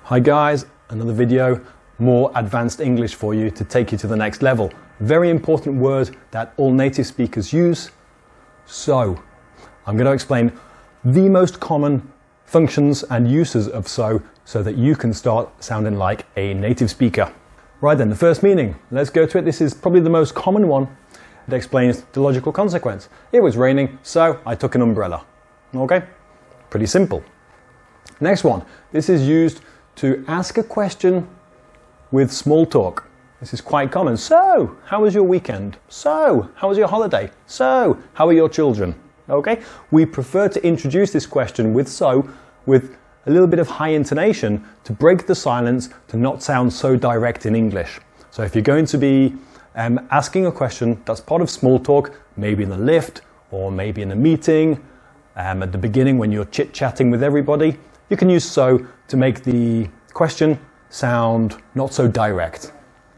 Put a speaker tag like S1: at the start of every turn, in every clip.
S1: Hi guys, another video, more advanced English for you to take you to the next level. Very important word that all native speakers use, so. I'm going to explain the most common functions and uses of so that you can start sounding like a native speaker. Right then, the first meaning, let's go to it. This is probably the most common one. It explains the logical consequence. It was raining, so I took an umbrella. Okay, pretty simple. Next one, this is used to ask a question with small talk. This is quite common. So, how was your weekend? So, how was your holiday? So, how are your children? Okay, we prefer to introduce this question with so, with a little bit of high intonation to break the silence, to not sound so direct in English. So if you're going to be asking a question that's part of small talk, maybe in the lift or maybe in a meeting, at the beginning when you're chit-chatting with everybody, you can use so to make the question sound not so direct.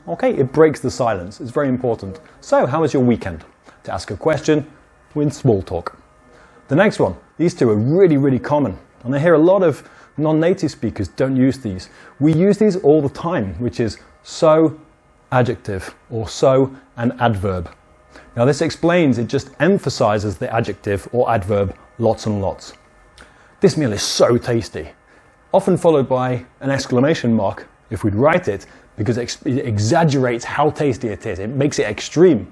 S1: Okay, it breaks the silence. It's very important. So, how was your weekend? To ask a question with small talk. The next one, these two are really common, and I hear a lot of non-native speakers don't use these. We use these all the time, which is so, adjective, or so, an adverb. Now this explains, it just emphasizes the adjective or adverb lots and lots. This meal is so tasty, often followed by an exclamation mark if we'd write it, because it exaggerates how tasty it is. It makes it extreme.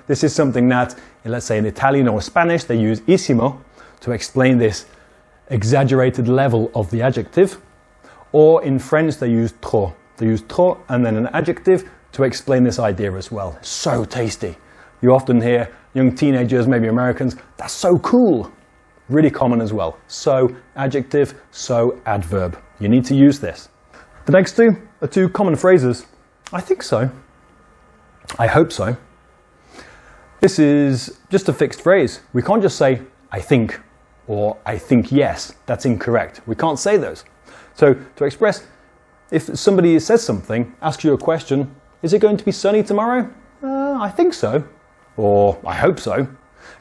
S1: This is something that, let's say in Italian or Spanish, they use issimo to explain this exaggerated level of the adjective. Or in French, they use trop. They use trop and then an adjective to explain this idea as well. So tasty. You often hear young teenagers, maybe Americans, that's so cool. Really common as well. So, adjective, so, adverb. You need to use this. The next two are two common phrases. I think so. I hope so. This is just a fixed phrase. We can't just say, I think, or I think yes. That's incorrect. We can't say those. So, to express, if somebody says something, asks you a question, is it going to be sunny tomorrow? I think so. Or, I hope so.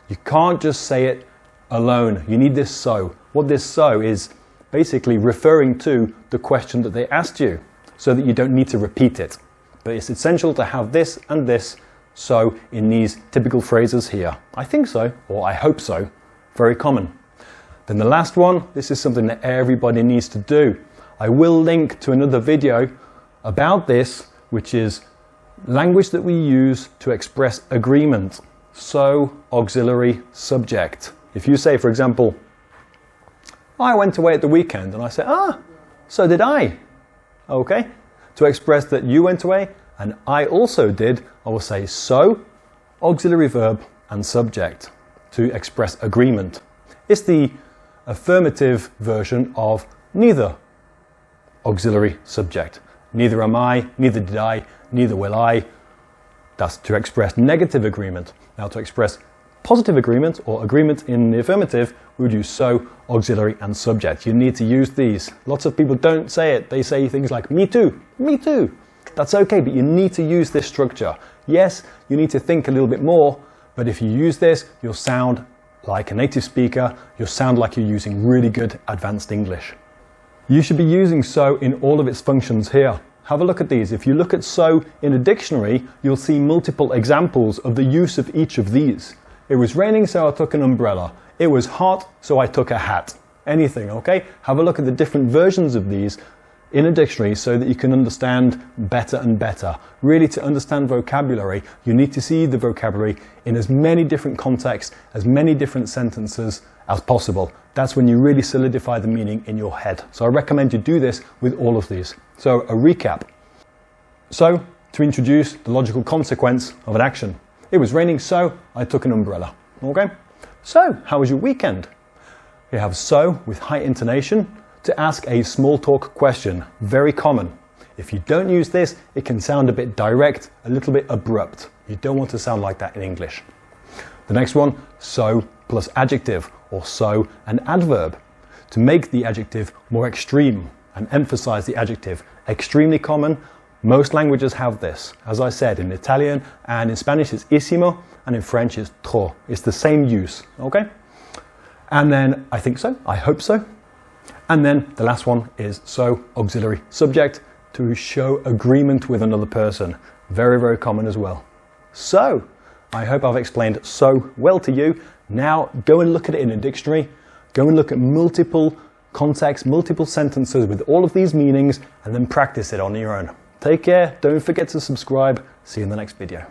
S1: You can't just say it alone. You need this so. What this so is basically referring to the question that they asked you, so that you don't need to repeat it. But it's essential to have this and this so in these typical phrases here. I think so, or I hope so. Very common. Then the last one, this is something that everybody needs to do. I will link to another video about this, which is language that we use to express agreement. So, auxiliary subject. If you say, for example, I went away at the weekend, and I say, so did I. Okay? To express that you went away and I also did, I will say so, auxiliary verb and subject to express agreement. It's the affirmative version of neither auxiliary subject. Neither am I, neither did I, neither will I. That's to express negative agreement. Now to express positive agreement or agreement in the affirmative, we would use so, auxiliary and subject. You need to use these. Lots of people don't say it. They say things like me too, me too. That's okay, but you need to use this structure. Yes, you need to think a little bit more, but if you use this, you'll sound like a native speaker. You'll sound like you're using really good advanced English. You should be using so in all of its functions here. Have a look at these. If you look at so in a dictionary, you'll see multiple examples of the use of each of these. It was raining, so I took an umbrella. It was hot, so I took a hat. Anything, okay? Have a look at the different versions of these in a dictionary so that you can understand better and better. Really, to understand vocabulary, you need to see the vocabulary in as many different contexts, as many different sentences as possible. That's when you really solidify the meaning in your head. So I recommend you do this with all of these. So a recap. So, to introduce the logical consequence of an action. It was raining, so I took an umbrella. Okay? So, how was your weekend? You have so with high intonation to ask a small talk question. Very common. If you don't use this, it can sound a bit direct, a little bit abrupt. You don't want to sound like that in English. The next one, so plus adjective, or so an adverb. To make the adjective more extreme and emphasize the adjective. Extremely common. Most languages have this. As I said, in Italian and in Spanish it's issimo, and in French it's trop. It's the same use, okay? And then, I think so, I hope so. And then the last one is so, auxiliary subject, to show agreement with another person. Very, very common as well. So, I hope I've explained so well to you. Now go and look at it in a dictionary. Go and look at multiple contexts, multiple sentences with all of these meanings, and then practice it on your own. Take care. Don't forget to subscribe. See you in the next video.